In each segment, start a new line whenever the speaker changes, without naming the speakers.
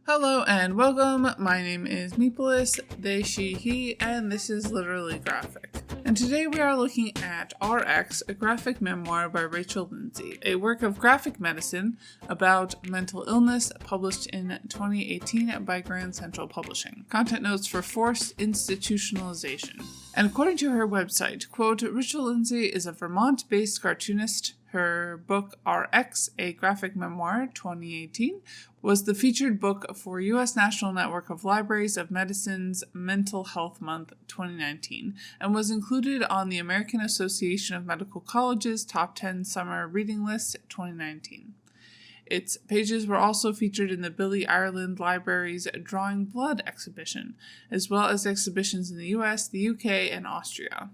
Hello and welcome. My name is Meepolis, they, she, he, and this is Literally Graphic. And today we are looking at RX, a graphic memoir by Rachel Lindsay, a work of graphic medicine about mental illness published in 2018 by Grand Central Publishing. Content notes for forced institutionalization. And according to her website, quote, Rachel Lindsay is a Vermont-based cartoonist. Her book, RX, a graphic memoir, 2018, was the featured book for U.S. National Network of Libraries of Medicine's Mental Health Month 2019, and was included on the American Association of Medical Colleges Top 10 Summer Reading List 2019. Its pages were also featured in the Billy Ireland Library's Drawing Blood exhibition, as well as exhibitions in the US, the UK, and Austria.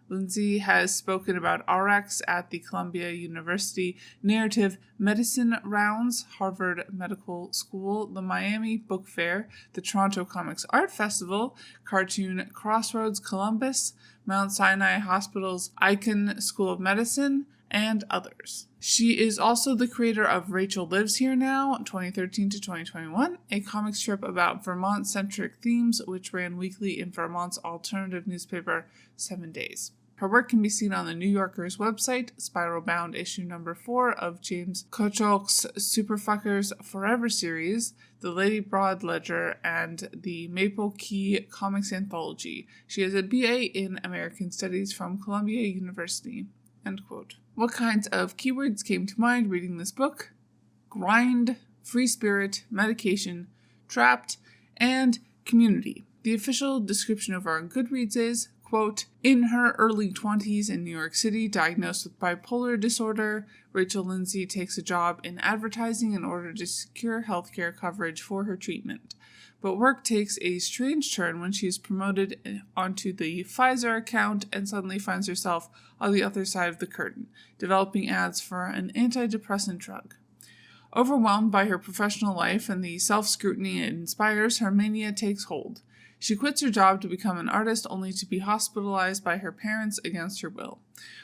Lindsay has spoken about RX at the Columbia University Narrative Medicine Rounds, Harvard Medical School, the Miami Book Fair, the Toronto Comics Art Festival, Cartoon Crossroads Columbus, Mount Sinai Hospital's Icahn School of Medicine, and others. She is also the creator of Rachel Lives Here Now, 2013 to 2021, a comic strip about Vermont-centric themes which ran weekly in Vermont's alternative newspaper, 7 Days. Her work can be seen on the New Yorker's website, Spiral-Bound issue number 4 of James Kotchok's Superfuckers Forever series, the Lady Broad Ledger, and the Maple Key Comics Anthology. She has a BA in American Studies from Columbia University. End quote. What kinds of keywords came to mind reading this book? Grind, free spirit, medication, trapped, and community. The official description of our Goodreads is, quote, in her early 20s in New York City, diagnosed with bipolar disorder, Rachel Lindsay takes a job in advertising in order to secure healthcare coverage for her treatment. But work takes a strange turn when she is promoted onto the Pfizer account and suddenly finds herself on the other side of the curtain, developing ads for an anti-depressant drug. Overwhelmed by her professional life and the self-scrutiny it inspires, her mania takes hold. She quits her job to become an artist only to be hospitalized by her parents against her will.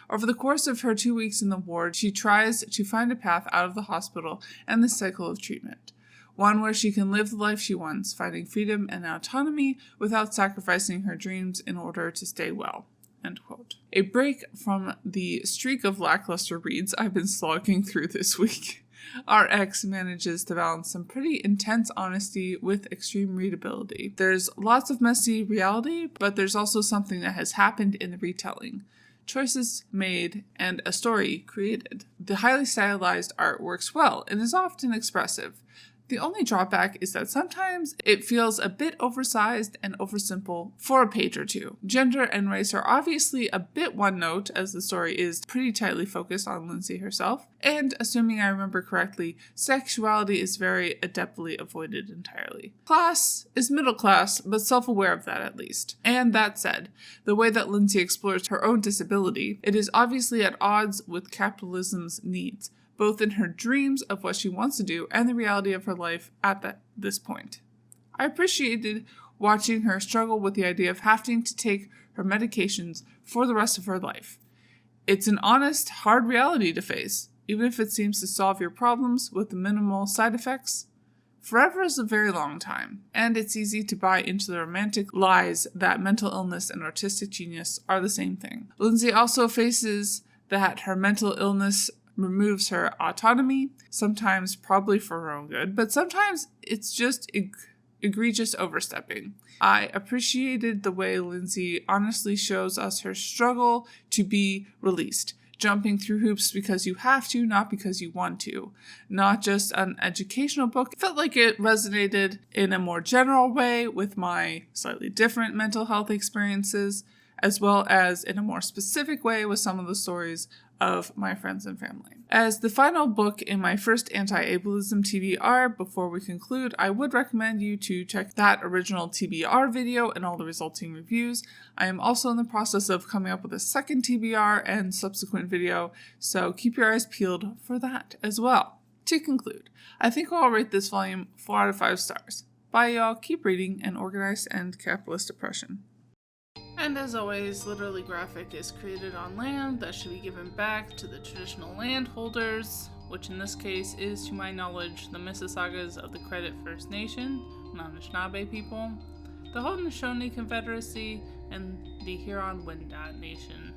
Over the course of her 2 weeks in the ward, she tries to find a path out of the hospital and the cycle of treatment. One where she can live the life she wants, finding freedom and autonomy without sacrificing her dreams in order to stay well. End quote. A break from the streak of lackluster reads I've been slogging through this week. RX manages to balance some pretty intense honesty with extreme readability. There's lots of messy reality, but there's also something that has happened in the retelling. Choices made, and a story created. The highly stylized art works well and is often expressive. The only drawback is that sometimes it feels a bit oversized and oversimple for a page or two. Gender and race are obviously a bit one note, as the story is pretty tightly focused on Lindsay herself, and assuming I remember correctly, sexuality is very adeptly avoided entirely. Class is middle class, but self-aware of that at least. And that said, the way that Lindsay explores her own disability, it is obviously at odds with capitalism's needs, both in her dreams of what she wants to do and the reality of her life at this point. I appreciated watching her struggle with the idea of having to take her medications for the rest of her life. It's an honest, hard reality to face, even if it seems to solve your problems with minimal side effects. Forever is a very long time, and it's easy to buy into the romantic lies that mental illness and artistic genius are the same thing. Lindsay also faces that her mental illness removes her autonomy, sometimes probably for her own good, but sometimes it's just egregious overstepping. I appreciated the way Lindsay honestly shows us her struggle to be released, jumping through hoops because you have to, not because you want to. Not just an educational book. It felt like it resonated in a more general way with my slightly different mental health experiences, as well as in a more specific way with some of the stories of my friends and family. As the final book in my first anti-ableism TBR, before we conclude, I would recommend you to check that original TBR video and all the resulting reviews. I am also in the process of coming up with a second TBR and subsequent video, so keep your eyes peeled for that as well. To conclude, I think I'll rate this volume 4 out of 5 stars. Bye y'all, keep reading, and organized end capitalist depression. And as always, Literally Graphic is created on land that should be given back to the traditional landholders. which in this case is, to my knowledge, the Mississaugas of the Credit First Nation, non-Anishinaabe people, the Haudenosaunee Confederacy, and the Huron-Wendat Nation.